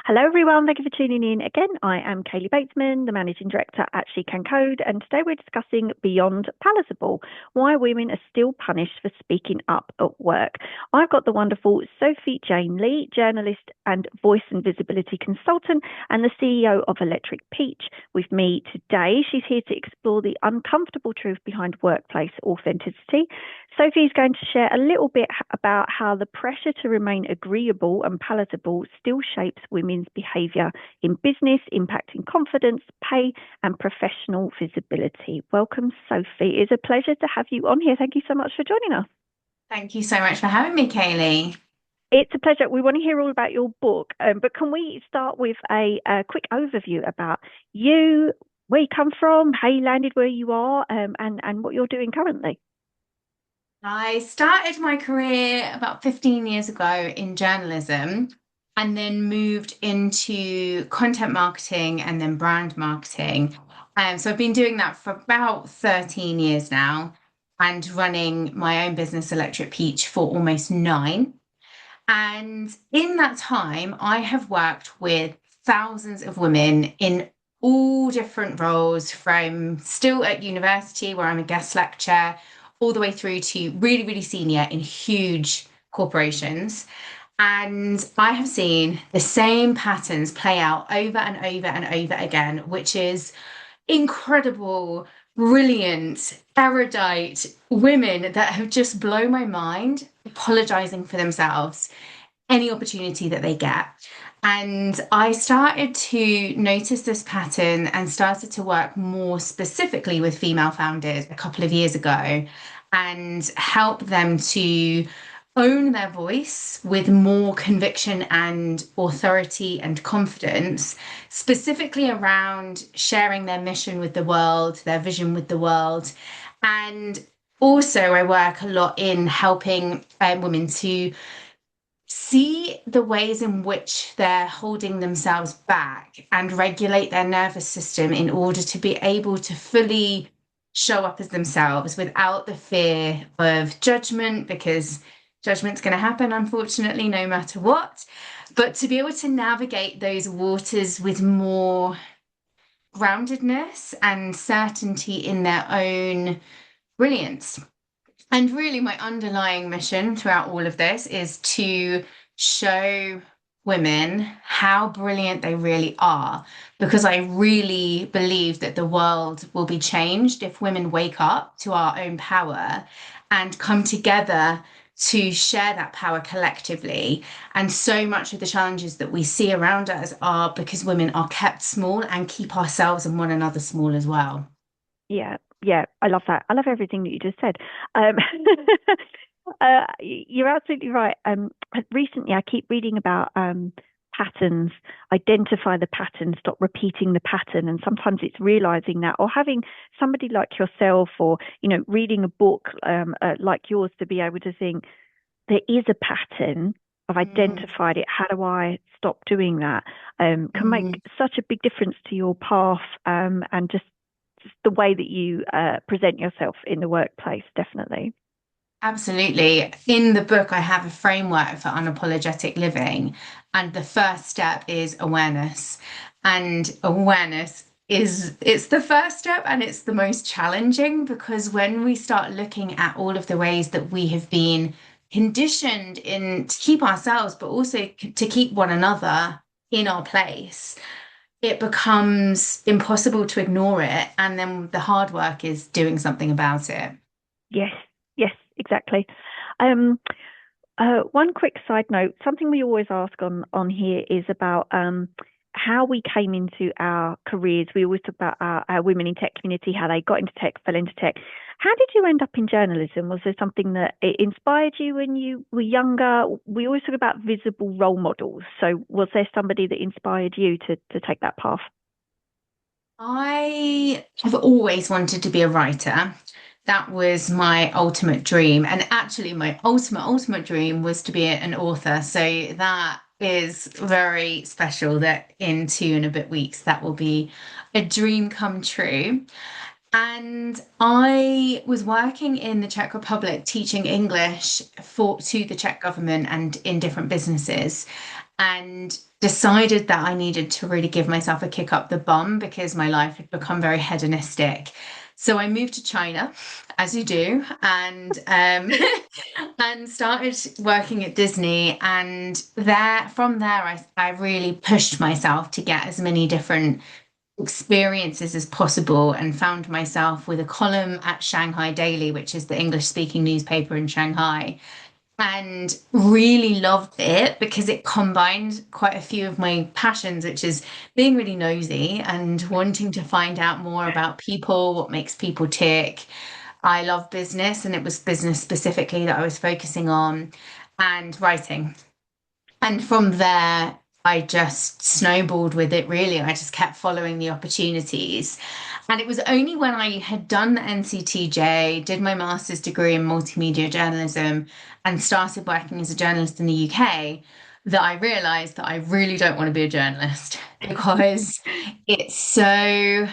Hello, everyone. Thank you for tuning in again. I am Kaylee Batesman, the Managing Director at She Can Code, and today we're discussing Beyond Palatable, why women are still punished for speaking up at work. I've got the wonderful Sophie Jane Lee, journalist and voice and visibility consultant, and the CEO of Electric Peach, with me today. She's here to explore the uncomfortable truth behind workplace authenticity. Sophie is going to share a little bit about how the pressure to remain agreeable and palatable still shapes women's behaviour in business, impacting confidence, pay, and professional visibility. Welcome, Sophie. It's a pleasure to have you on here. Thank you so much for joining us. Thank you so much for having me, Kaylee. It's a pleasure. We want to hear all about your book, but can we start with a quick overview about you, where you come from, how you landed where you are, and what you're doing currently? I started my career about 15 years ago in journalism and then moved into content marketing and then brand marketing. So I've been doing that for about 13 years now and running my own business, Electric Peach, for almost nine. And in that time, I have worked with thousands of women in all different roles, from still at university, where I'm a guest lecturer, all the way through to really, really senior in huge corporations. And I have seen the same patterns play out over and over and over again, which is incredible, brilliant, erudite women that have just blown my mind, apologizing for themselves any opportunity that they get. And I started to notice this pattern and started to work more specifically with female founders a couple of years ago and help them to own their voice with more conviction and authority and confidence, specifically around sharing their mission with the world, their vision with the world. And also, I work a lot in helping women to see the ways in which they're holding themselves back and regulate their nervous system in order to be able to fully show up as themselves without the fear of judgment, because judgment's going to happen, unfortunately, no matter what. But to be able to navigate those waters with more groundedness and certainty in their own brilliance. And really, my underlying mission throughout all of this is to show women how brilliant they really are, because I really believe that the world will be changed if women wake up to our own power and come together to share that power collectively. And so much of the challenges that we see around us are because women are kept small and keep ourselves and one another small as well. Yeah, yeah, I love that. I love everything that you just said. You're absolutely right. Recently, I keep reading about patterns, identify the pattern, stop repeating the pattern, and sometimes it's realizing that, or having somebody like yourself, or reading a book like yours to be able to think there is a pattern. I've Mm, identified it. How do I stop doing that? Can make mm. such a big difference to your path, and just the way that you present yourself in the workplace, definitely. Absolutely. In the book, I have a framework for unapologetic living, and the first step is awareness. And awareness is it's the first step and it's the most challenging, because when we start looking at all of the ways that we have been conditioned in to keep ourselves, but also to keep one another in our place, it becomes impossible to ignore it. And then the hard work is doing something about it. Yes, yes, exactly. Um, one quick side note, something we always ask on here is about how we came into our careers. We always talk about our women in tech community, how they got into tech, fell into tech. How did you end up in journalism? Was there something that it inspired you when you were younger? We always talk about visible role models. So was there somebody that inspired you to take that path? I have always wanted to be a writer. That was my ultimate dream. And actually, my ultimate dream was to be an author. So that is very special that in 2 and a bit weeks, that will be a dream come true. And I was working in the Czech Republic teaching English to the Czech government and in different businesses. and decided that I needed to really give myself a kick up the bum because my life had become very hedonistic. So I moved to China, as you do, and and started working at Disney. And from there, I really pushed myself to get as many different experiences as possible, and found myself with a column at Shanghai Daily, which is the English speaking newspaper in Shanghai, and really loved it because it combined quite a few of my passions, which is being really nosy and wanting to find out more about people, what makes people tick. I love business, and it was business specifically that I was focusing on, and writing. And from there, I just snowballed with it, really. I just kept following the opportunities. And it was only when I had done the NCTJ, did my master's degree in multimedia journalism, and started working as a journalist in the UK, that I realized that I really don't want to be a journalist because it's so,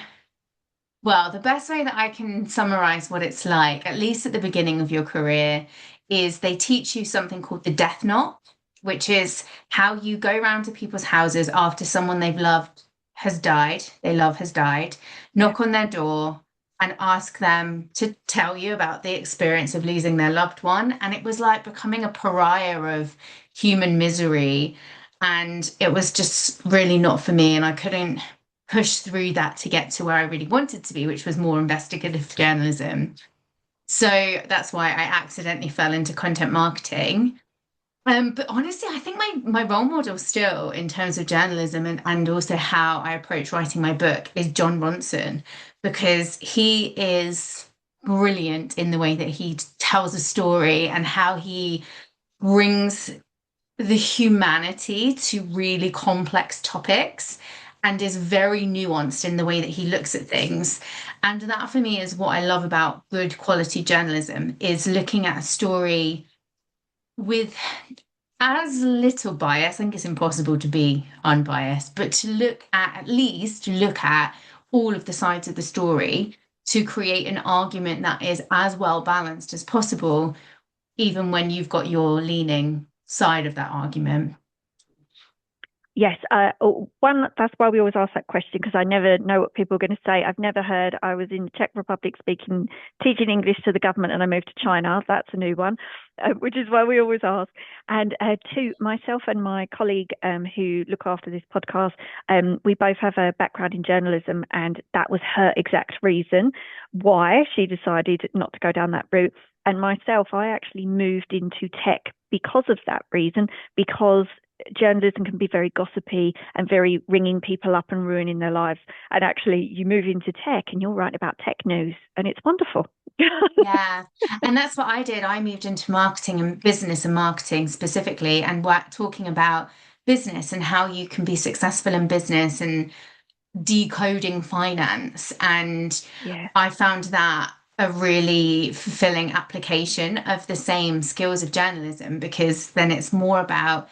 well, the best way that I can summarize what it's like, at least at the beginning of your career, is they teach you something called the death knot, which is how you go around to people's houses after someone they've loved has died, they love has died, Yeah. knock on their door and ask them to tell you about the experience of losing their loved one. And it was like becoming a pariah of human misery. And it was just really not for me. And I couldn't push through that to get to where I really wanted to be, which was more investigative journalism. So that's why I accidentally fell into content marketing. But honestly, I think my role model still in terms of journalism, and also how I approach writing my book, is John Ronson, because he is brilliant in the way that he tells a story and how he brings the humanity to really complex topics, and is very nuanced in the way that he looks at things. And that for me is what I love about good quality journalism, is looking at a story with as little bias. I think it's impossible to be unbiased, but to look at all of the sides of the story to create an argument that is as well balanced as possible, even when you've got your leaning side of that argument. Yes, one, that's why we always ask that question, because I never know what people are going to say. I've never heard I was in the Czech Republic speaking, teaching English to the government, and I moved to China. That's a new one, which is why we always ask. And two, myself and my colleague who look after this podcast, we both have a background in journalism, and that was her exact reason why she decided not to go down that route. And myself, I actually moved into tech because of that reason, because journalism can be very gossipy and very ringing people up and ruining their lives. And actually, you move into tech and you're writing about tech news, and it's wonderful. Yeah. And that's what I did. I moved into marketing and business and marketing specifically, and work talking about business and how you can be successful in business and decoding finance. And Yeah. I found that a really fulfilling application of the same skills of journalism, because then it's more about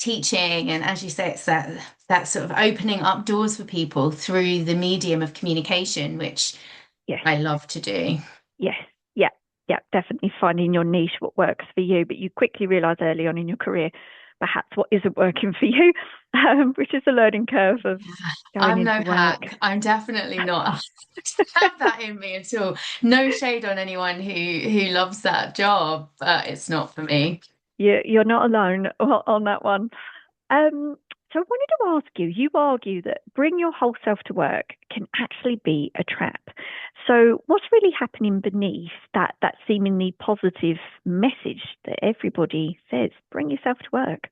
teaching, and as you say, it's that sort of opening up doors for people through the medium of communication, which Yes. I love to do. Yes. Yeah. Yeah. Definitely finding your niche, what works for you. But you quickly realize early on in your career, perhaps what isn't working for you, which is a learning curve of going I'm into no work. hack. I'm definitely not have that in me at all. No shade on anyone who loves that job, but it's not for me. You're not alone on that one. Um, so I wanted to ask you, you argue that bring your whole self to work can actually be a trap. So what's really happening beneath that seemingly positive message that everybody says, bring yourself to work?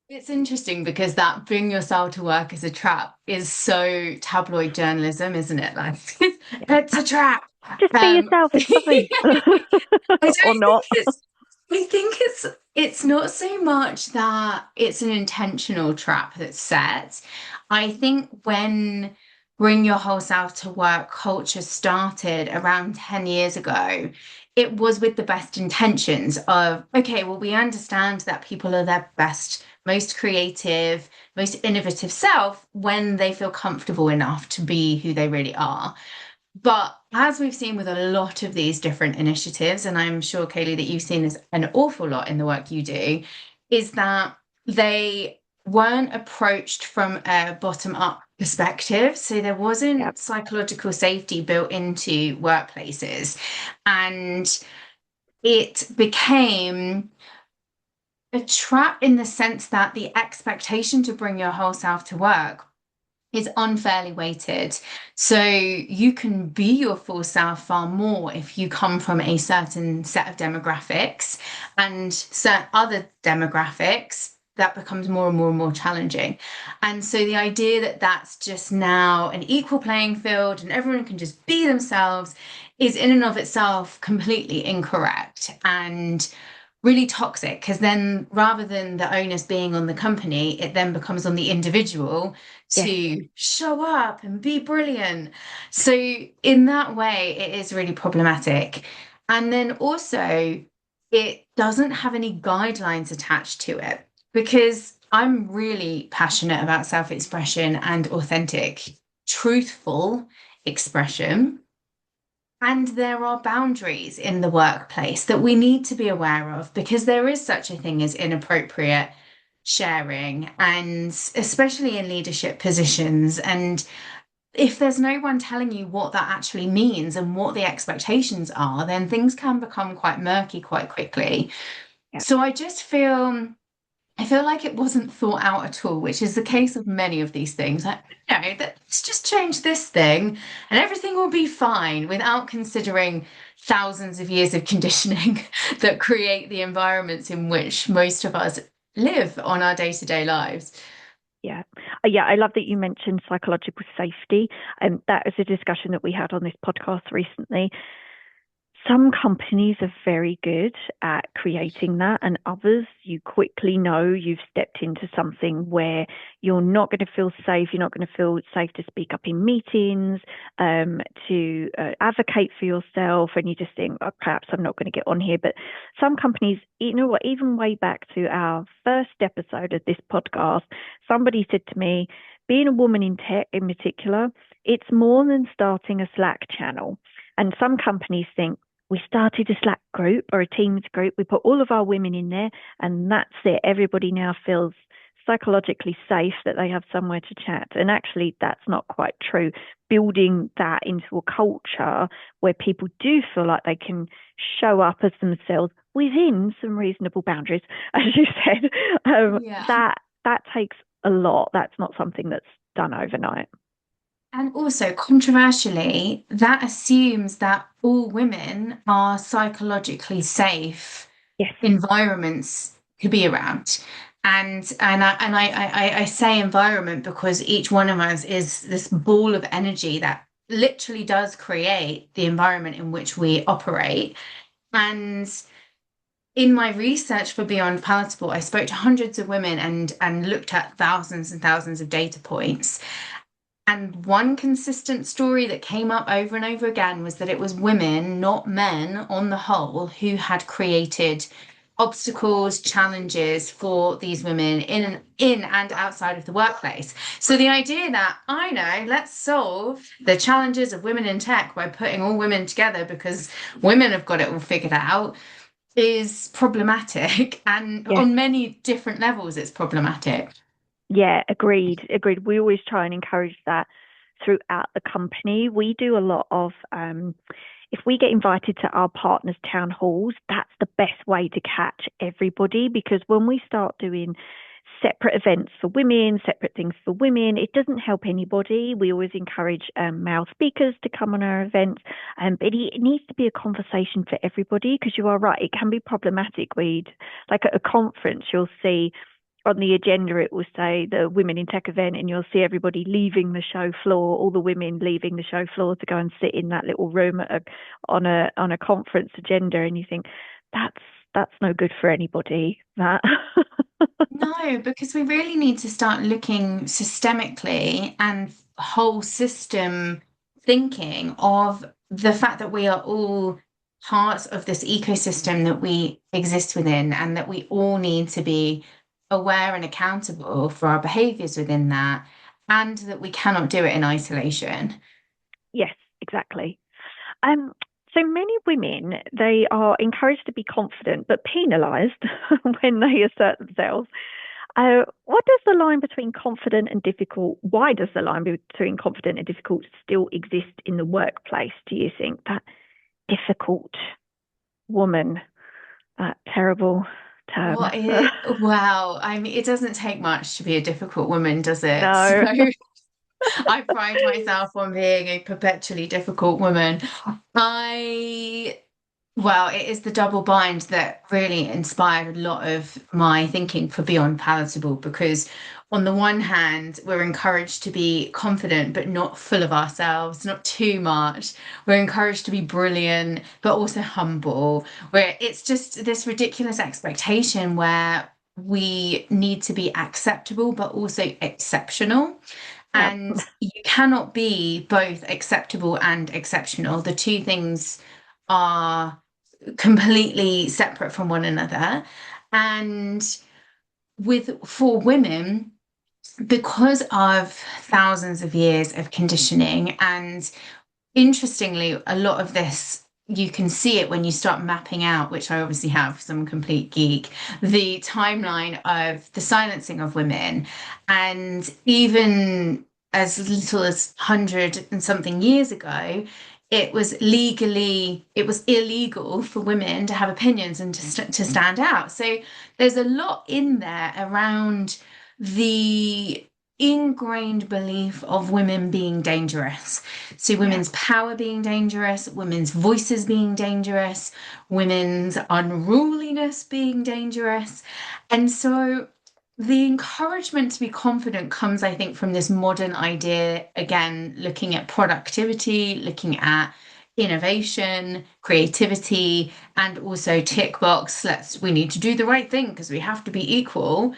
It's interesting because that bring yourself to work as a trap is so tabloid journalism, isn't it? Like, Yeah. it's a trap. Just be yourself, it's fine. I don't Or think not. it's I think it's not so much that it's an intentional trap that's set. I think when bring your whole self to work culture started around 10 years ago, it was with the best intentions of, okay, well, we understand that people are their best, most creative, most innovative self when they feel comfortable enough to be who they really are. But as we've seen with a lot of these different initiatives, and I'm sure, Kaylee, that you've seen this an awful lot in the work you do, is that they weren't approached from a bottom-up perspective. So there Yep. wasn't psychological safety built into workplaces. And it became a trap in the sense that the expectation to bring your whole self to work is unfairly weighted. So you can be your full self far more if you come from a certain set of demographics, and certain other demographics that becomes more and more and more challenging. And so the idea that that's just now an equal playing field and everyone can just be themselves is in and of itself completely incorrect and really toxic, because then rather than the onus being on the company, it then becomes on the individual Yes. to show up and be brilliant. So in that way, it is really problematic. And then also, it doesn't have any guidelines attached to it, because I'm really passionate about self-expression and authentic, truthful expression. And there are boundaries in the workplace that we need to be aware of, because there is such a thing as inappropriate sharing, and especially in leadership positions. And if there's no one telling you what that actually means and what the expectations are, then things can become quite murky quite quickly. Yep. So I feel like it wasn't thought out at all, which is the case of many of these things. Like, let's just change this thing and everything will be fine, without considering thousands of years of conditioning that create the environments in which most of us live on our day-to-day lives. Yeah. Yeah. I love that you mentioned psychological safety. And that is a discussion that we had on this podcast recently. Some companies are very good at creating that, and others, you quickly know you've stepped into something where you're not going to feel safe. You're not going to feel safe to speak up in meetings, to advocate for yourself, and you just think, oh, perhaps I'm not going to get on here. But some companies, you know what, even way back to our first episode of this podcast, somebody said to me, being a woman in tech in particular, it's more than starting a Slack channel. And some companies think, we started a Slack group or a Teams group. We put all of our women in there, and that's it. Everybody now feels psychologically safe that they have somewhere to chat. And actually, that's not quite true. Building that into a culture where people do feel like they can show up as themselves within some reasonable boundaries, as you said, Yeah. that takes a lot. That's not something that's done overnight. And also, controversially, that assumes that all women are psychologically safe Yes. environments to be around. And I say environment because each one of us is this ball of energy that literally does create the environment in which we operate. And in my research for Beyond Palatable, I spoke to hundreds of women and looked at thousands and thousands of data points. And one consistent story that came up over and over again was that it was women, not men, on the whole, who had created obstacles, challenges for these women in and outside of the workplace. So the idea that I know, let's solve the challenges of women in tech by putting all women together because women have got it all figured out is problematic. And Yes. on many different levels, it's problematic. Yeah, agreed. Agreed. We always try and encourage that throughout the company. We do a lot of, if we get invited to our partners' town halls, that's the best way to catch everybody, because when we start doing separate events for women, separate things for women, it doesn't help anybody. We always encourage male speakers to come on our events, but it needs to be a conversation for everybody, because you are right, it can be problematic. Like at a conference, you'll see on the agenda it will say the Women in Tech event, and you'll see everybody leaving the show floor, all the women leaving the show floor to go and sit in that little room on a conference agenda, and you think that's no good for anybody. That No, because we really need to start looking systemically and whole system thinking of the fact that we are all parts of this ecosystem that we exist within, and that we all need to be aware and accountable for our behaviors within that, and that we cannot do it in isolation. yes, exactly. Um, so many women, they are encouraged to be confident but penalised when they assert themselves. What does the line between confident and difficult, why does the line between confident and difficult still exist in the workplace, do you think? That difficult woman, that terrible term. Wow. I mean, it doesn't take much to be a difficult woman, does it? So No. I pride myself on being a perpetually difficult woman. I Well, it is the double bind that really inspired a lot of my thinking for Beyond Palatable because, on the one hand, we're encouraged to be confident but not full of ourselves, not too much. We're encouraged to be brilliant but also humble, where it's just this ridiculous expectation where we need to be acceptable but also exceptional. Yep. And you cannot be both acceptable and exceptional. The two things are completely separate from one another. And for women, because of thousands of years of conditioning, and interestingly, a lot of this you can see it when you start mapping out, which I obviously have because I'm a complete geek, the timeline of the silencing of women. And even as little as 100 and something years ago, it was illegal for women to have opinions and to stand out. So there's a lot in there around the ingrained belief of women being dangerous. So Yeah. women's power being dangerous, women's voices being dangerous, women's unruliness being dangerous. And so the encouragement to be confident comes, I think, from this modern idea, again, looking at productivity, looking at innovation, creativity, and also tick box, we need to do the right thing because we have to be equal.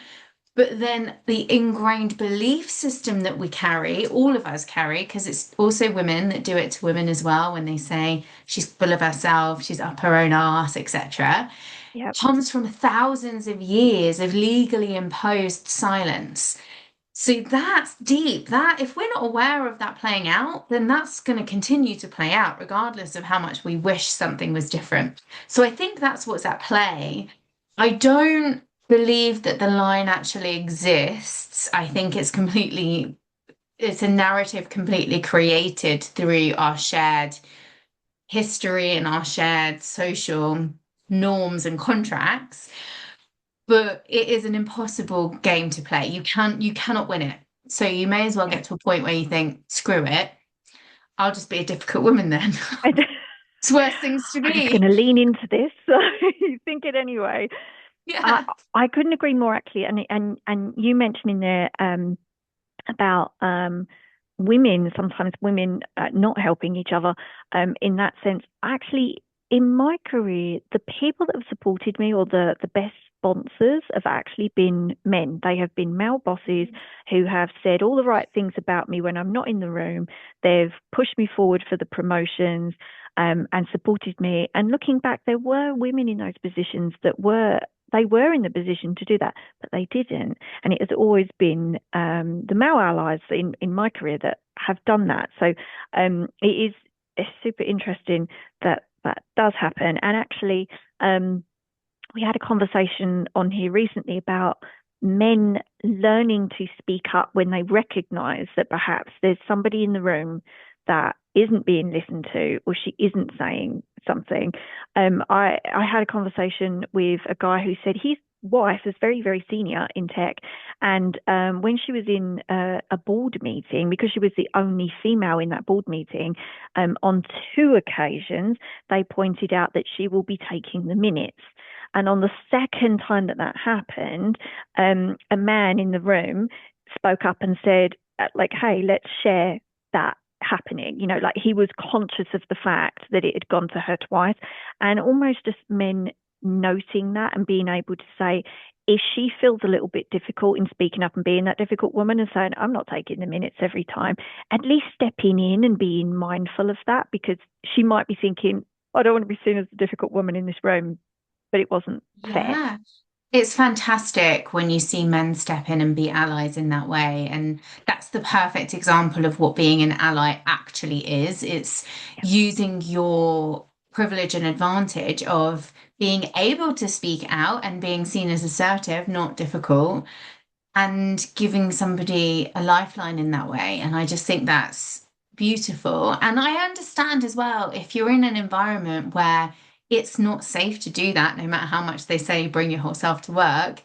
But then the ingrained belief system that we carry, all of us carry, because it's also women that do it to women as well when they say she's full of herself, she's up her own arse, etc., Yep. comes from thousands of years of legally imposed silence. So that's deep. That if we're not aware of that playing out, then that's going to continue to play out, regardless of how much we wish something was different. So I think that's what's at play. I don't believe that the line actually exists. I think it's a narrative completely created through our shared history and our shared social norms and contracts, but it is an impossible game to play. You cannot win it. So you may as well Yeah. get to a point where you think, screw it, I'll just be a difficult woman then. I, It's worse things to I'm just be. going to lean into this. So you think it anyway. I Yeah. I couldn't agree more actually. And you mentioning there about women, sometimes women not helping each other in that sense. Actually, in my career, the people that have supported me or the best sponsors have actually been men. They have been male bosses who have said all the right things about me when I'm not in the room. They've pushed me forward for the promotions. And supported me. And looking back, there were women in those positions that were in the position to do that, but they didn't. And it has always been the male allies in my career that have done that. So it is it's super interesting that that does happen. And actually, we had a conversation on here recently about men learning to speak up when they recognize that perhaps there's somebody in the room that isn't being listened to or she isn't saying something. I had a conversation with a guy who said his wife is very, very senior in tech. And when she was in a board meeting, because she was the only female in that board meeting, on two occasions, they pointed out that she will be taking the minutes. And on the second time that that happened, a man in the room spoke up and said, like, hey, let's share that happening. You know, like he was conscious of the fact that it had gone to her twice. And almost just men noting that and being able to say, if she feels a little bit difficult in speaking up and being that difficult woman and saying, I'm not taking the minutes every time, at least stepping in and being mindful of that, because she might be thinking, I don't want to be seen as a difficult woman in this room, but it wasn't fair. Yeah. It's fantastic when you see men step in and be allies in that way. And that's the perfect example of what being an ally actually is. It's Yeah. using your privilege and advantage of being able to speak out and being seen as assertive, not difficult, and giving somebody a lifeline in that way. And I just think that's beautiful. And I understand as well if you're in an environment where it's not safe to do that, no matter how much they say bring your whole self to work,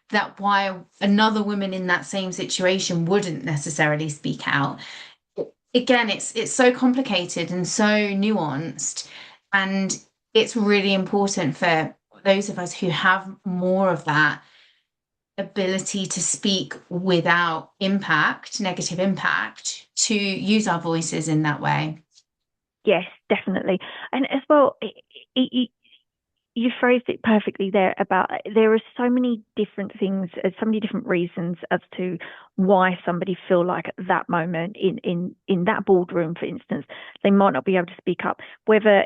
that why another woman in that same situation wouldn't necessarily speak out. Again, it's so complicated and so nuanced, and it's really important for those of us who have more of that ability to speak without impact, negative impact, to use our voices in that way. Yes, definitely. And as well, it, you phrased it perfectly there about there are so many different things, so many different reasons as to why somebody feel like at that moment in that boardroom, for instance, they might not be able to speak up, whether,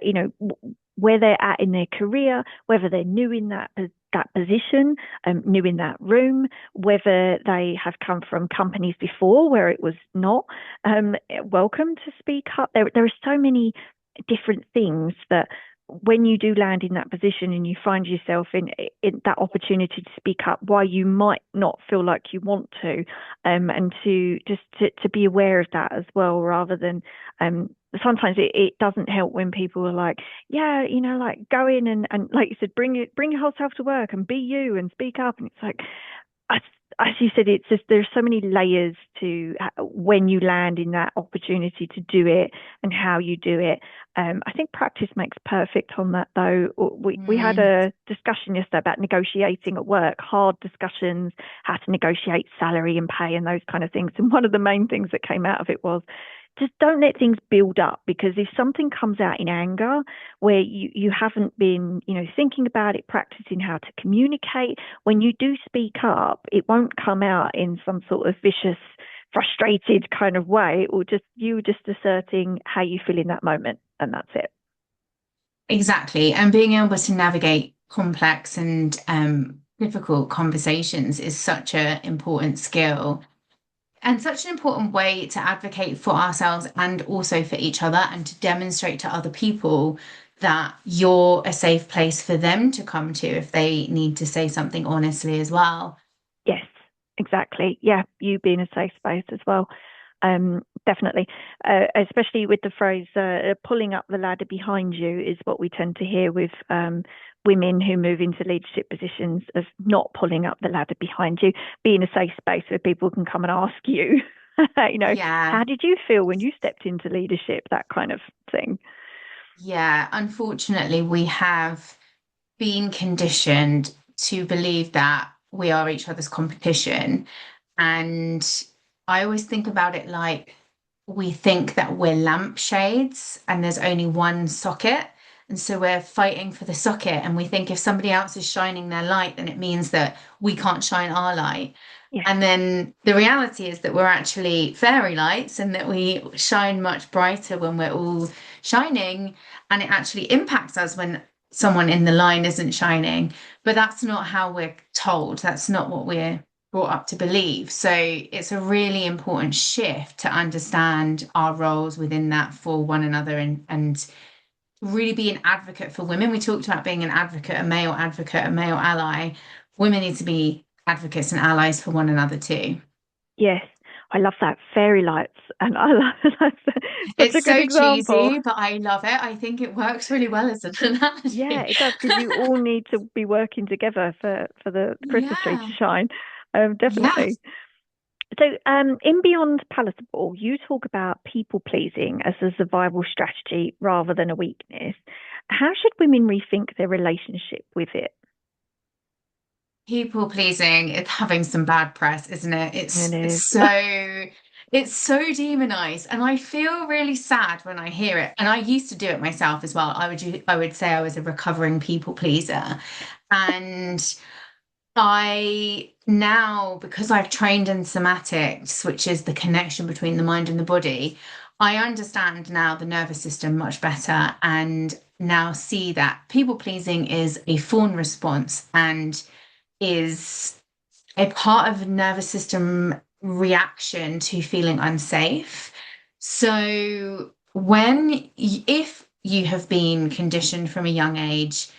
where they're at in their career, whether they're new in that position, new in that room, whether they have come from companies before where it was not welcome to speak up. There are so many different things that when you do land in that position and you find yourself in that opportunity to speak up, why you might not feel like you want to, and to just to be aware of that as well, rather than sometimes it doesn't help when people are like, yeah, like go in and like you said, bring your whole self to work and be you and speak up, and it's like, as, as you said, it's just there's so many layers to when you land in that opportunity to do it and how you do it. I think practice makes perfect on that, though. We had Mm, a discussion yesterday about negotiating at work, hard discussions, how to negotiate salary and pay and those kind of things. And one of the main things that came out of it was just don't let things build up, because if something comes out in anger where you haven't been, thinking about it, practicing how to communicate, when you do speak up, it won't come out in some sort of vicious, frustrated kind of way, or just you just asserting how you feel in that moment, and that's it. exactly. And being able to navigate complex and difficult conversations is such an important skill. And such an important way to advocate for ourselves and also for each other, and to demonstrate to other people that you're a safe place for them to come to if they need to say something honestly as well. Yes, exactly. Yeah, you being a safe space as well. Definitely, especially with the phrase "pulling up the ladder behind you" is what we tend to hear with women who move into leadership positions, of not pulling up the ladder behind you, being a safe space where people can come and ask you, Yeah, how did you feel when you stepped into leadership? That kind of thing. yeah. Unfortunately, we have been conditioned to believe that we are each other's competition. And I always think about it like we think that we're lampshades and there's only one socket. And so we're fighting for the socket. And we think if somebody else is shining their light, then it means that we can't shine our light. Yes. And then the reality is that we're actually fairy lights and that we shine much brighter when we're all shining. And it actually impacts us when someone in the line isn't shining. But that's not how we're told. That's not what we're brought up to believe. So it's a really important shift to understand our roles within that for one another, and really be an advocate for women. We talked about being an advocate, a male ally. Women need to be advocates and allies for one another too. Yes, I love that, fairy lights, and I love that's such a It's good so example. cheesy, but I love it. I think it works really well as an Yeah, analogy. it does, because you all need to be working together for the Christmas tree to Yeah. shine. Yeah. Definitely. So, in Beyond Palatable, you talk about people pleasing as a survival strategy rather than a weakness. How should women rethink their relationship with it? People pleasing, it's having some bad press, isn't it? It It's is. so demonized, and I feel really sad when I hear it. And I used to do it myself as well. I would say I was a recovering people pleaser, and I now, because I've trained in somatics, which is the connection between the mind and the body, I understand now the nervous system much better, and now see that people pleasing is a fawn response and is a part of the nervous system reaction to feeling unsafe. So if you have been conditioned from a young age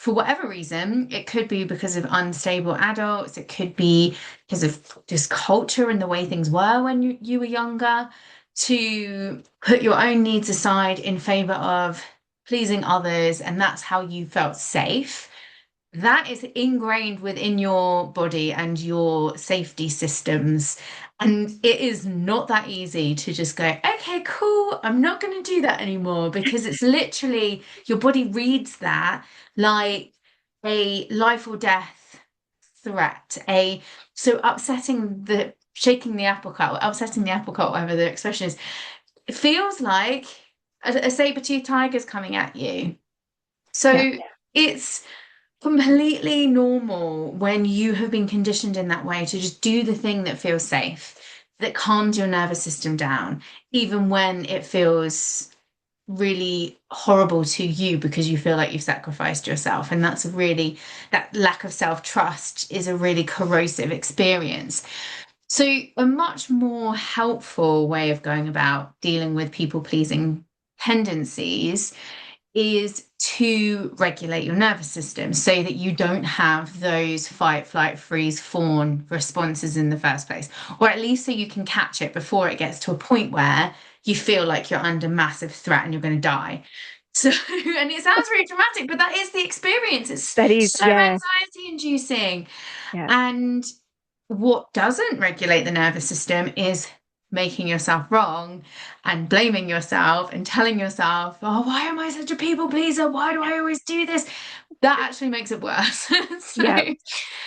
for whatever reason, it could be because of unstable adults, it could be because of just culture and the way things were when you were younger, to put your own needs aside in favor of pleasing others, and that's how you felt safe. That is ingrained within your body and your safety systems. And it is not that easy to just go, okay, cool, I'm not going to do that anymore, because it's literally your body reads that like a life or death threat. So upsetting the shaking the apple cart, or upsetting the apple cart, whatever the expression is, it feels like a saber-toothed tiger's coming at you. Yeah. So it's completely normal when you have been conditioned in that way to just do the thing that feels safe, that calms your nervous system down, even when it feels really horrible to you because you feel like you've sacrificed yourself. And that lack of self-trust is a really corrosive experience. So, a much more helpful way of going about dealing with people-pleasing tendencies is to regulate your nervous system so that you don't have those fight, flight, freeze, fawn responses in the first place, or at least so you can catch it before it gets to a point where you feel like you're under massive threat and you're going to die. So, and it sounds really dramatic, but that is the experience. It's That is, so yeah, anxiety inducing. yeah. And what doesn't regulate the nervous system is making yourself wrong and blaming yourself and telling yourself, oh, why am I such a people pleaser? Why do I always do this? That actually makes it worse. so, Yeah,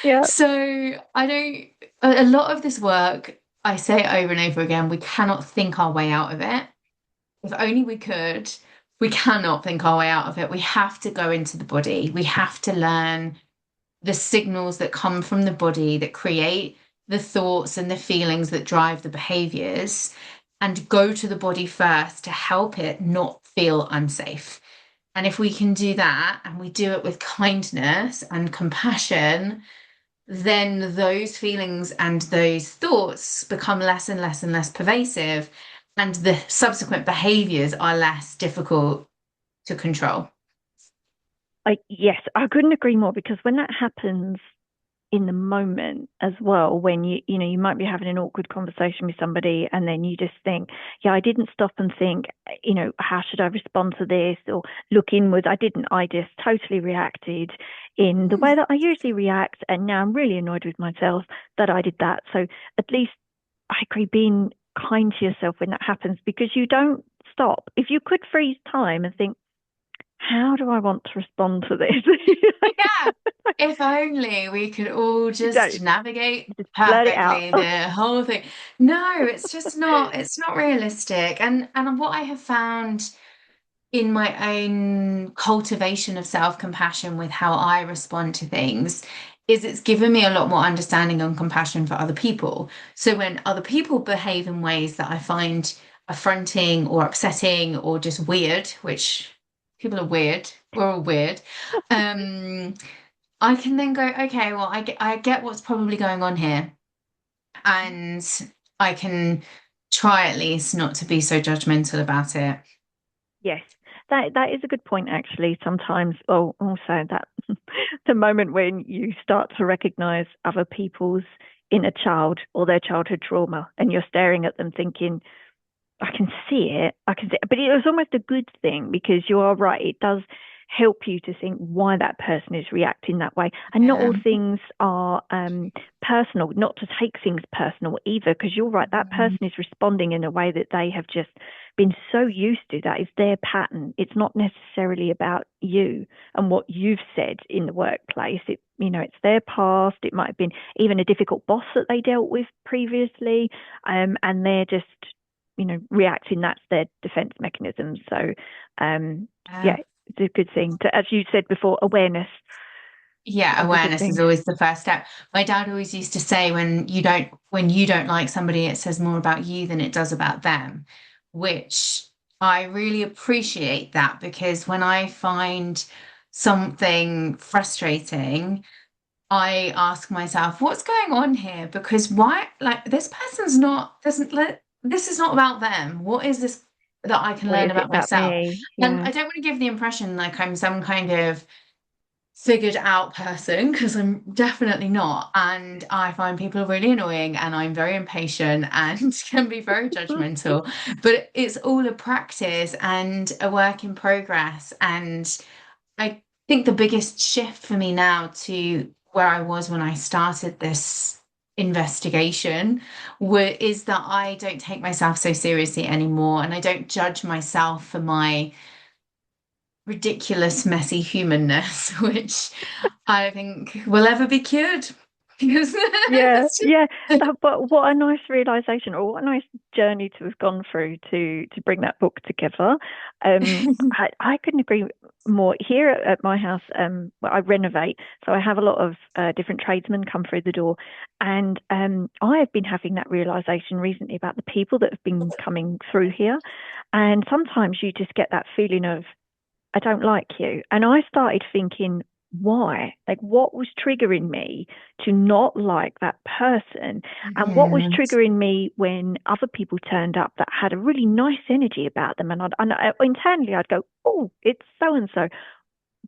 yeah. so I don't, a lot of this work, I say it over and over again, we cannot think our way out of it. If only we could, we cannot think our way out of it. We have to go into the body. We have to learn the signals that come from the body that create the thoughts and the feelings that drive the behaviors, and go to the body first to help it not feel unsafe. And if we can do that and we do it with kindness and compassion, then those feelings and those thoughts become less and less and less pervasive, and the subsequent behaviors are less difficult to control. Yes, I couldn't agree more, because when that happens in the moment as well, when you might be having an awkward conversation with somebody and then you just think, yeah, I didn't stop and think, how should I respond to this, or look inwards. I didn't. I just totally reacted in the way that I usually react, and now I'm really annoyed with myself that I did that. So at least I agree, being kind to yourself when that happens, because you don't stop. If you could freeze time and think, how do I want to respond to this? Yeah, if only we could all You just don't. navigate You just blurt it out. perfectly the whole thing. No, it's not realistic. And what I have found in my own cultivation of self-compassion with how I respond to things is it's given me a lot more understanding and compassion for other people. So when other people behave in ways that I find affronting or upsetting or just weird, which people are weird, we're all weird, um, I can then go, okay, well, I get what's probably going on here, and I can try at least not to be so judgmental about it. Yes, that is a good point, actually. Sometimes, oh, also that the moment when you start to recognize other people's inner child or their childhood trauma, and you're staring at them thinking, I can see it. I can see it. But it was almost a good thing, because you are right. It does help you to think why that person is reacting that way. And not all Yeah. things are personal, not to take things personal either, because you're right. That person is responding in a way that they have just been so used to. That is their pattern. It's not necessarily about you and what you've said in the workplace. It's their past. It might have been even a difficult boss that they dealt with previously. And they're just reacting. That's their defense mechanism. So, Yeah. yeah, it's a good thing to, as you said before, awareness Yeah, is a good awareness is thing. always the first step. My dad always used to say when you don't like somebody, it says more about you than it does about them, which I really appreciate that, because when I find something frustrating, I ask myself, what's going on here? Because why, like, this person's not, doesn't let, this is not about them. What is this that I can What learn is it about about myself? me? And Yeah. I don't want to give the impression like I'm some kind of figured out person, because I'm definitely not. And I find people really annoying, and I'm very impatient and can be very judgmental. But it's all a practice and a work in progress. And I think the biggest shift for me now to where I was when I started this investigation is that I don't take myself so seriously anymore, and I don't judge myself for my ridiculous, messy humanness, which I don't think will ever be cured. Because Yeah, it's yeah. But what a nice realization, or what a nice journey to have gone through to bring that book together. just I couldn't agree more. Here at my house, well, I renovate, so I have a lot of different tradesmen come through the door, and I have been having that realization recently about the people that have been coming through here, and sometimes you just get that feeling of I don't like you. And I started thinking, why? Like, what was triggering me to not like that person? And what was yeah, triggering me when other people turned up that had a really nice energy about them? Internally, I'd go, oh, it's so and so.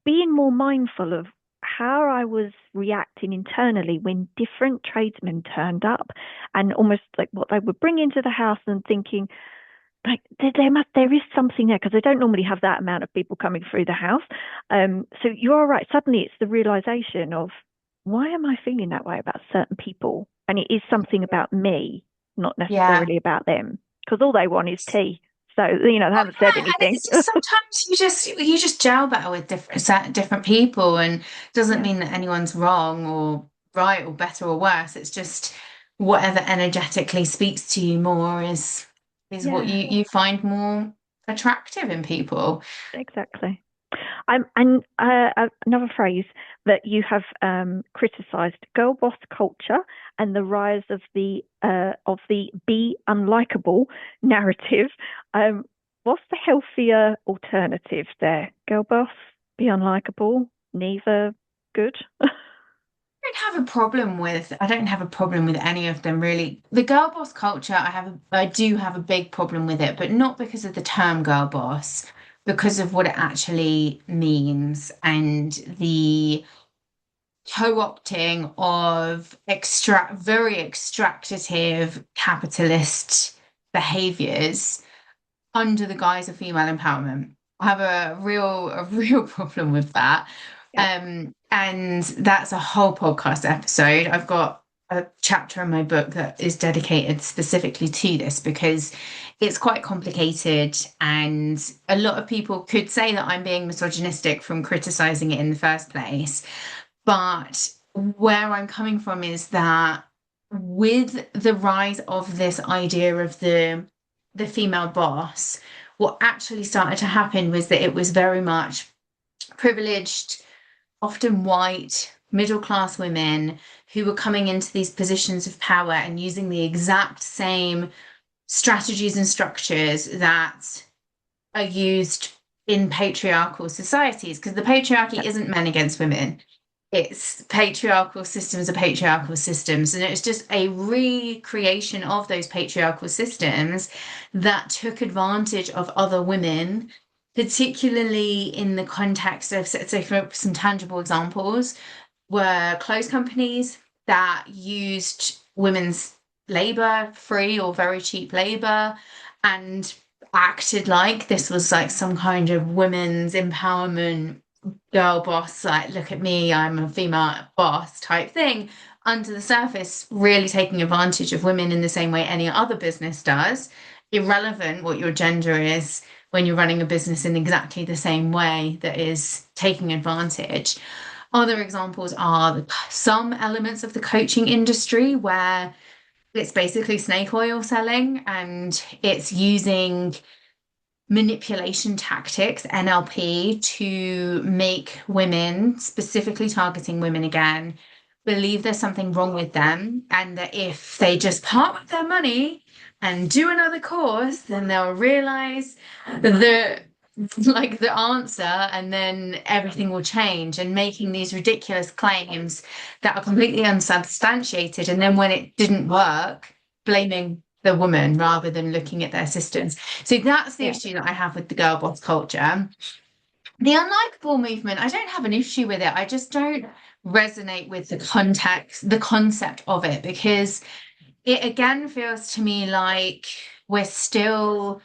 Being more mindful of how I was reacting internally when different tradesmen turned up and almost like what they would bring into the house and thinking, like there is something there because I don't normally have that amount of people coming through the house. So you're right. Suddenly, it's the realization of why am I feeling that way about certain people, and it is something about me, not yeah. necessarily about them, because all they want is tea. So they Well, haven't said yeah, and anything. it's just sometimes you just gel better with different people, and doesn't Yeah, mean that anyone's wrong or right or better or worse. It's just whatever energetically speaks to you more is what yeah, you find more attractive in people. exactly. And another phrase that you have criticised: girl boss culture and the rise of the be unlikable narrative. Um, what's the healthier alternative there? Girl boss, be unlikable, neither good. I don't have a problem with any of them really. The girl boss culture, I do have a big problem with it, but not because of the term girl boss, because of what it actually means and the co-opting of very extractive capitalist behaviors under the guise of female empowerment. I have a real problem with that. Yep. And that's a whole podcast episode. I've got a chapter in my book that is dedicated specifically to this because it's quite complicated, and a lot of people could say that I'm being misogynistic from criticizing it in the first place. But where I'm coming from is that with the rise of this idea of the female boss, what actually started to happen was that it was very much privileged, often white, middle class women who were coming into these positions of power and using the exact same strategies and structures that are used in patriarchal societies, because the patriarchy Yep. isn't men against women. It's patriarchal systems are patriarchal systems, and it's just a recreation of those patriarchal systems that took advantage of other women, particularly in the context of, so for some tangible examples, were clothes companies that used women's labor, free or very cheap labor, and acted like this was like some kind of women's empowerment girl boss, like, look at me, I'm a female boss type thing. Under the surface, really taking advantage of women in the same way any other business does, irrelevant what your gender is when you're running a business in exactly the same way that is taking advantage. Other examples are some elements of the coaching industry where it's basically snake oil selling, and it's using manipulation tactics, NLP, to make women, specifically targeting women again, believe there's something wrong with them, and that if they just part with their money and do another course, then they'll realize the like the answer, and then everything will change, and making these ridiculous claims that are completely unsubstantiated, and then when it didn't work, blaming the woman rather than looking at their systems. So that's the Yeah. issue that I have with the girl boss culture. The unlikable movement, I don't have an issue with it. I just don't resonate with the context, the concept of it, because it again feels to me like we're still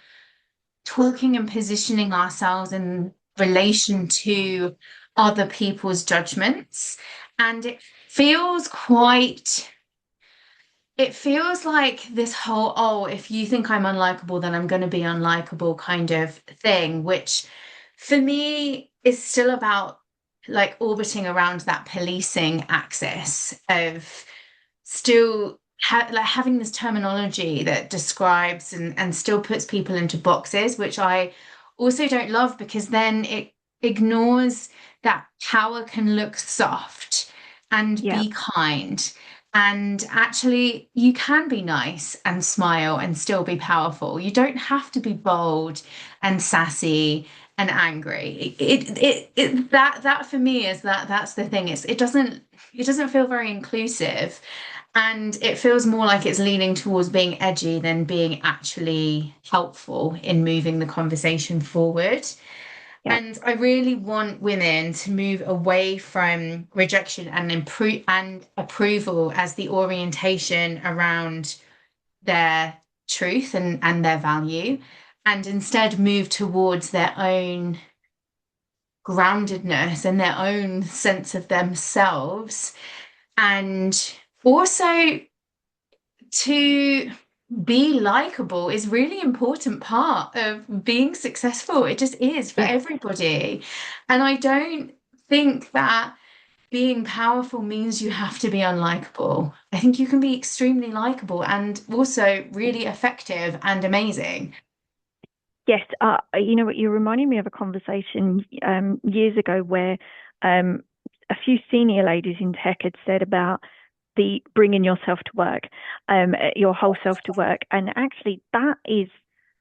talking and positioning ourselves in relation to other people's judgments. And feels quite, it feels like this whole, oh, if you think I'm unlikable, then I'm going to be unlikable kind of thing, which for me is still about like orbiting around that policing axis of still like having this terminology that describes and still puts people into boxes, which I also don't love because then it ignores that power can look soft and Yeah. be kind. And actually, you can be nice and smile and still be powerful. You don't have to be bold and sassy and angry. That for me is that's the thing. It doesn't feel very inclusive. And it feels more like it's leaning towards being edgy than being actually helpful in moving the conversation forward. Yeah. And I really want women to move away from rejection and approval as the orientation around their truth and their value, and instead move towards their own groundedness and their own sense of themselves. And also to be likable is really important part of being successful. It just is for Yes. everybody. And I don't think that being powerful means you have to be unlikable. I think you can be extremely likable and also really effective and amazing. Yes, you know what, you're reminding me of a conversation years ago where um, a few senior ladies in tech had said about the bringing yourself to work, your whole self to work. And actually, that is,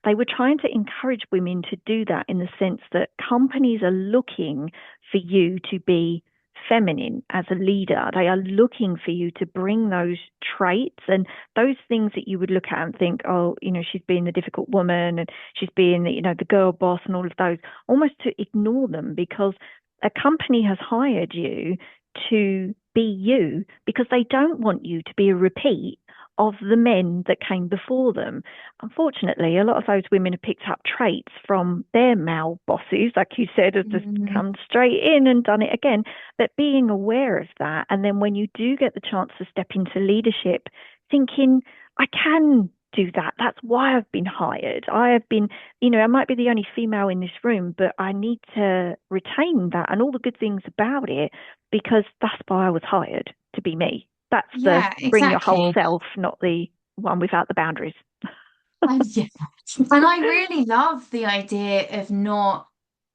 they were trying to encourage women to do that in the sense that companies are looking for you to be feminine as a leader. They are looking for you to bring those traits and those things that you would look at and think, oh, you know, she's being the difficult woman and she's being, you know, the girl boss and all of those, almost to ignore them because a company has hired you to be you because they don't want you to be a repeat of the men that came before them. Unfortunately, a lot of those women have picked up traits from their male bosses, like you said, have just Mm, come straight in and done it again. But being aware of that, and then when you do get the chance to step into leadership, thinking, I can do that. That's why I've been hired. I have been, you know, I might be the only female in this room, but I need to retain that and all the good things about it because that's why I was hired to be me. That's the yeah, bring your whole exactly. self, not the one without the boundaries. Yeah. And I really love the idea of not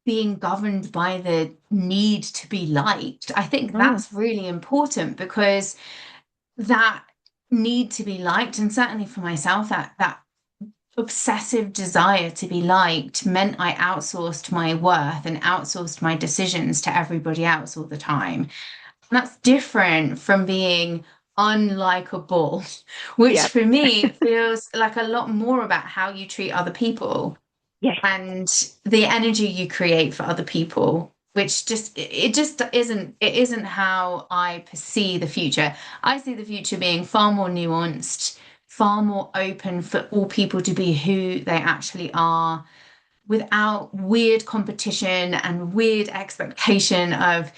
being governed by the need to be liked. I think Mm, that's really important because that need to be liked, and certainly for myself, that obsessive desire to be liked meant I outsourced my worth and outsourced my decisions to everybody else all the time. And that's different from being unlikable, which yeah. for me feels like a lot more about how you treat other people Yes. and the energy you create for other people, which just isn't how I perceive the future. I see the future being far more nuanced, far more open for all people to be who they actually are without weird competition and weird expectation of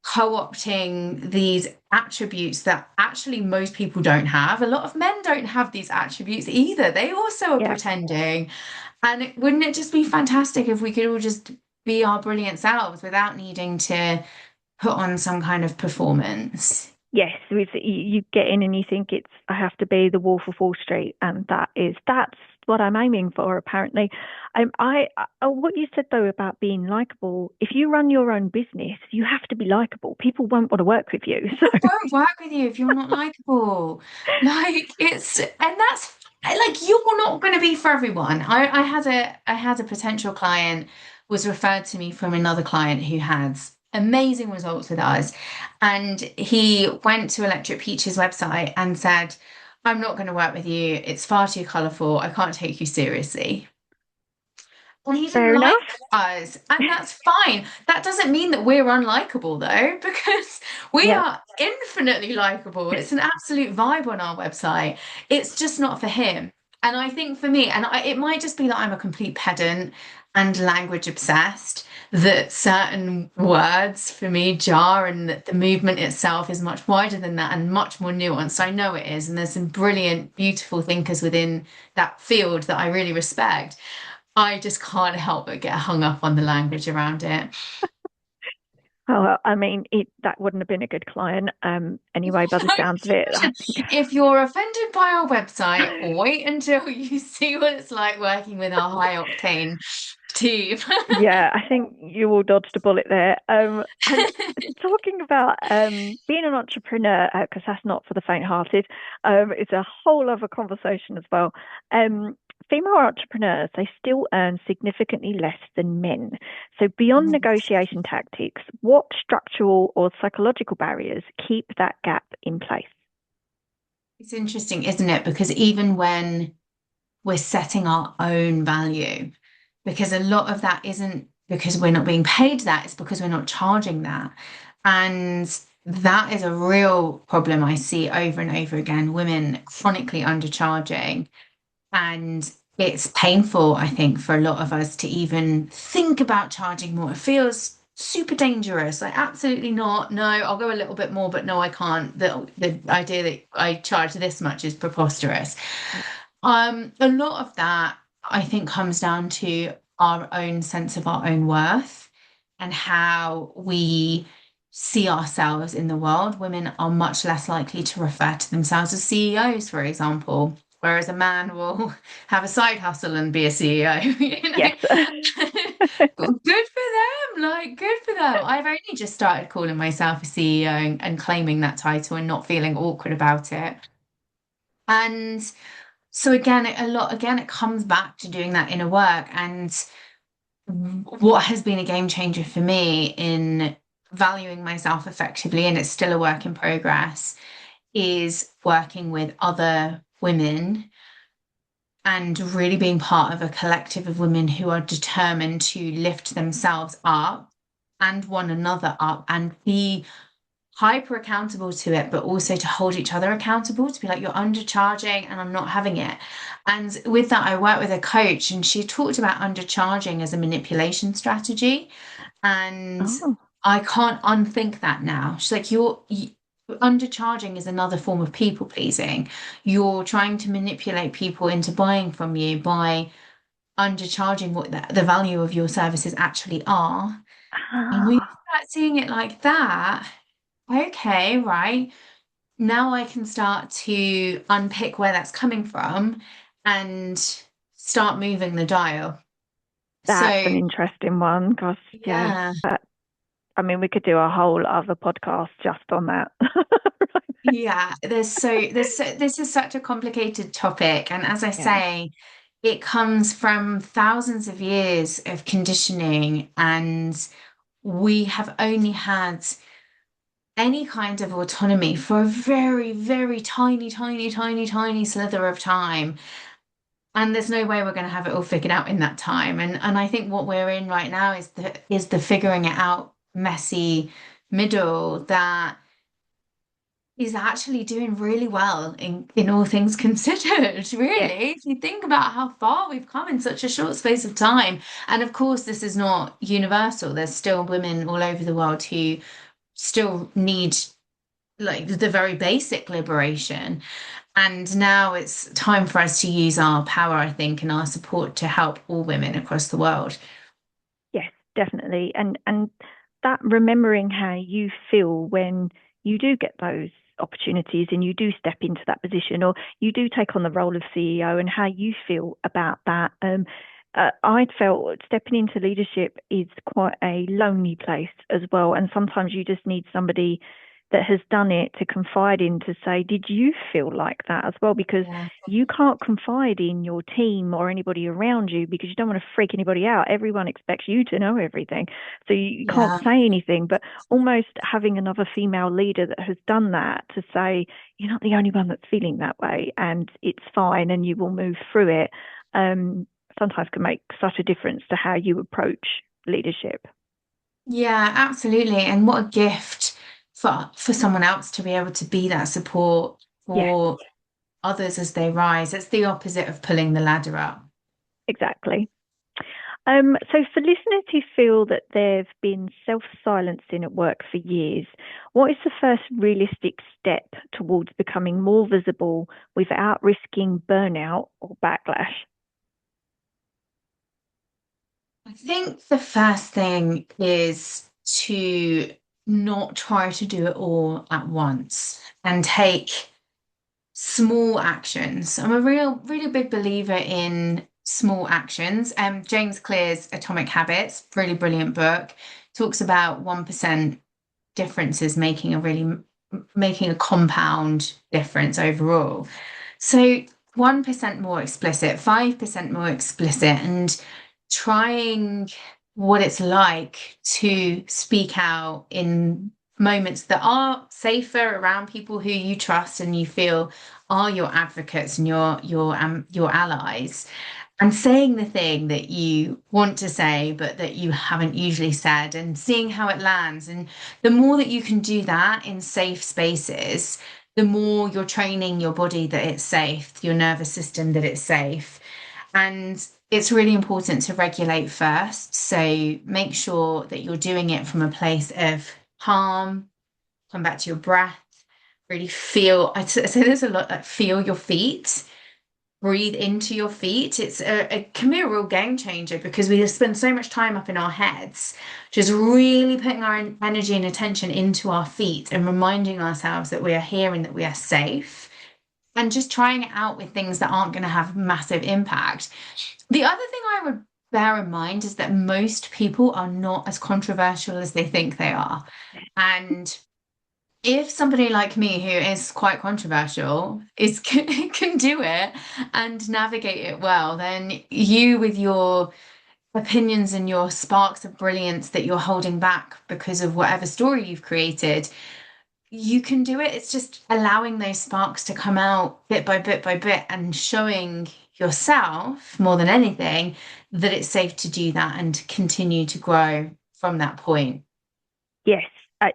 co-opting these attributes that actually most people don't have. A lot of men don't have these attributes either. They also are Yeah. pretending. And wouldn't it just be fantastic if we could all just be our brilliant selves without needing to put on some kind of performance? Yes, you get in and you think it's I have to be the Wolf of Wall Street, and that's what I'm aiming for. Apparently, what you said though about being likable. If you run your own business, you have to be likable. People won't want to work with you. So People won't work with you if you're not likable. Like and that's like you're not going to be for everyone. I had a potential client was referred to me from another client who had amazing results with us, and he went to Electric Peach's website and said, "I'm not going to work with you. It's far too colourful. I can't take you seriously." And he didn't Fair like enough. us. And that's fine. That doesn't mean that we're unlikable, though, because we Yeah. are infinitely likable. It's an absolute vibe on our website. It's just not for him. And I think for me, it might just be that I'm a complete pedant and language obsessed, that certain words for me jar, and that the movement itself is much wider than that and much more nuanced. I know it is. And there's some brilliant, beautiful thinkers within that field that I really respect. I just can't help but get hung up on the language around it. Oh, I mean, that wouldn't have been a good client. Anyway, by the sounds of it, I think. If you're offended by our website, wait until you see what it's like working with our high octane team. Yeah, I think you all dodged a bullet there. And talking about being an entrepreneur, because that's not for the faint-hearted, it's a whole other conversation as well. Female entrepreneurs, they still earn significantly less than men. So beyond negotiation tactics, what structural or psychological barriers keep that gap in place? It's interesting, isn't it? Because even when we're setting our own value, because a lot of that isn't because we're not being paid that, it's because we're not charging that. And that is a real problem I see over and over again, women chronically undercharging. And it's painful, I think, for a lot of us to even think about charging more. It feels super dangerous. Like, absolutely not. No, I'll go a little bit more, but no, I can't. The idea that I charge this much is preposterous. A lot of that, I think, comes down to our own sense of our own worth and how we see ourselves in the world. Women are much less likely to refer to themselves as CEOs, for example, whereas a man will have a side hustle and be a CEO, you know. Yes. Good for them, like good for them. I've only just started calling myself a CEO and claiming that title and not feeling awkward about it. And so again, it comes back to doing that inner work. And what has been a game changer for me in valuing myself effectively, and it's still a work in progress, is working with other women and really being part of a collective of women who are determined to lift themselves up and one another up and be hyper accountable to it, but also to hold each other accountable, to be like, you're undercharging and I'm not having it. And with that, I worked with a coach and she talked about undercharging as a manipulation strategy. And Oh, I can't unthink that now. She's like, undercharging is another form of people pleasing. You're trying to manipulate people into buying from you by undercharging what the value of your services actually are. And when you ah, start seeing it like that, okay, right. Now I can start to unpick where that's coming from and start moving the dial. that's So, an interesting one. Because, yeah, yeah, I mean, we could do a whole other podcast just on that. yeah, this is such a complicated topic. And as I Yeah. say, it comes from thousands of years of conditioning, and we have only had any kind of autonomy for a very, very tiny, tiny, tiny, tiny slither of time. And there's no way we're going to have it all figured out in that time. And I think what we're in right now is the figuring it out messy middle that is actually doing really well in all things considered, Yes. really. If you think about how far we've come in such a short space of time. And of course, this is not universal. There's still women all over the world who still need like the very basic liberation. And now it's time for us to use our power, I think, and our support to help all women across the world. Yes, definitely. And that remembering how you feel when you do get those opportunities and you do step into that position or you do take on the role of CEO and how you feel about that. I felt stepping into leadership is quite a lonely place as well. And sometimes you just need somebody that has done it to confide in to say, did you feel like that as well? Because Yeah. you can't confide in your team or anybody around you because you don't want to freak anybody out. Everyone expects you to know everything. So you can't Yeah. say anything, but almost having another female leader that has done that to say, you're not the only one that's feeling that way and it's fine and you will move through it. sometimes can make such a difference to how you approach leadership. Yeah, absolutely. And what a gift for someone else to be able to be that support Yeah, for others as they rise. It's the opposite of pulling the ladder up. exactly. So for listeners who feel that they've been self-silencing at work for years, what is the first realistic step towards becoming more visible without risking burnout or backlash? I think the first thing is to not try to do it all at once and take small actions. I'm a really big believer in small actions. James Clear's Atomic Habits, really brilliant book, talks about 1% differences making a compound difference overall. So 1% more explicit, 5% more explicit, and trying what it's like to speak out in moments that are safer around people who you trust and you feel are your advocates and your allies, and saying the thing that you want to say but that you haven't usually said, and seeing how it lands. And the more that you can do that in safe spaces, the more you're training your body that it's safe, your nervous system that it's safe. And it's really important to regulate first. So make sure that you're doing it from a place of calm, come back to your breath, really feel. I say there's a lot, like feel your feet, breathe into your feet. It can be a real game changer because we spend so much time up in our heads, just really putting our energy and attention into our feet and reminding ourselves that we are here and that we are safe, and just trying it out with things that aren't going to have massive impact. The other thing I would bear in mind is that most people are not as controversial as they think they are. And if somebody like me who is quite controversial is can do it and navigate it well, then you with your opinions and your sparks of brilliance that you're holding back because of whatever story you've created, you can do it. It's just allowing those sparks to come out bit by bit by bit and showing yourself more than anything that it's safe to do that and continue to grow from that point. Yes, I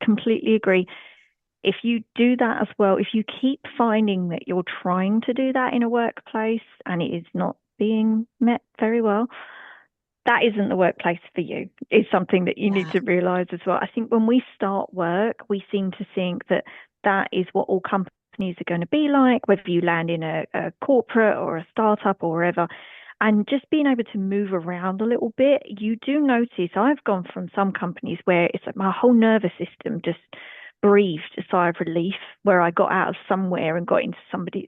completely agree. If you do that as well, if you keep finding that you're trying to do that in a workplace and it is not being met very well, that isn't the workplace for you. It's something that you need Yeah. to realize as well. I think when we start work, we seem to think that that is what all companies are going to be like, whether you land in a corporate or a startup or wherever. And just being able to move around a little bit, you do notice I've gone from some companies where it's like my whole nervous system just breathed a sigh of relief where I got out of somewhere and got into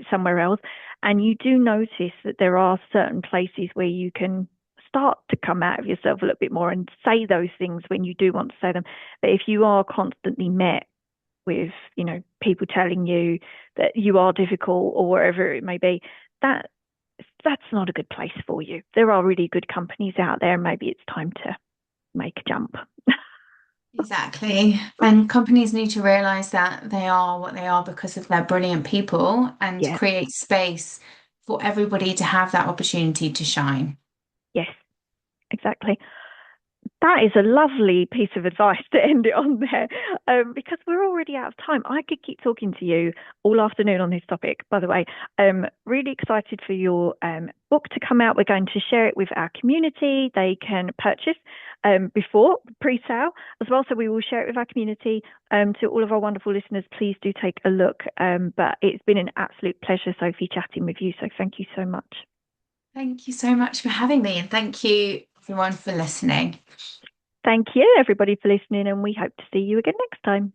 somewhere else. And you do notice that there are certain places where you can start to come out of yourself a little bit more and say those things when you do want to say them. But if you are constantly met with, people telling you that you are difficult or wherever it may be, that's not a good place for you. There are really good companies out there. Maybe it's time to make a jump. Exactly. And companies need to realize that they are what they are because of their brilliant people, and Yeah, create space for everybody to have that opportunity to shine. yes, exactly. That is a lovely piece of advice to end it on there, because we're already out of time. I could keep talking to you all afternoon on this topic, by the way. Really excited for your book to come out. We're going to share it with our community. They can purchase before pre-sale as well. So we will share it with our community. To all of our wonderful listeners, please do take a look. But it's been an absolute pleasure, Sophie, chatting with you. So thank you so much. Thank you so much for having me, and thank you everyone for listening. Thank you, everybody, for listening, and we hope to see you again next time.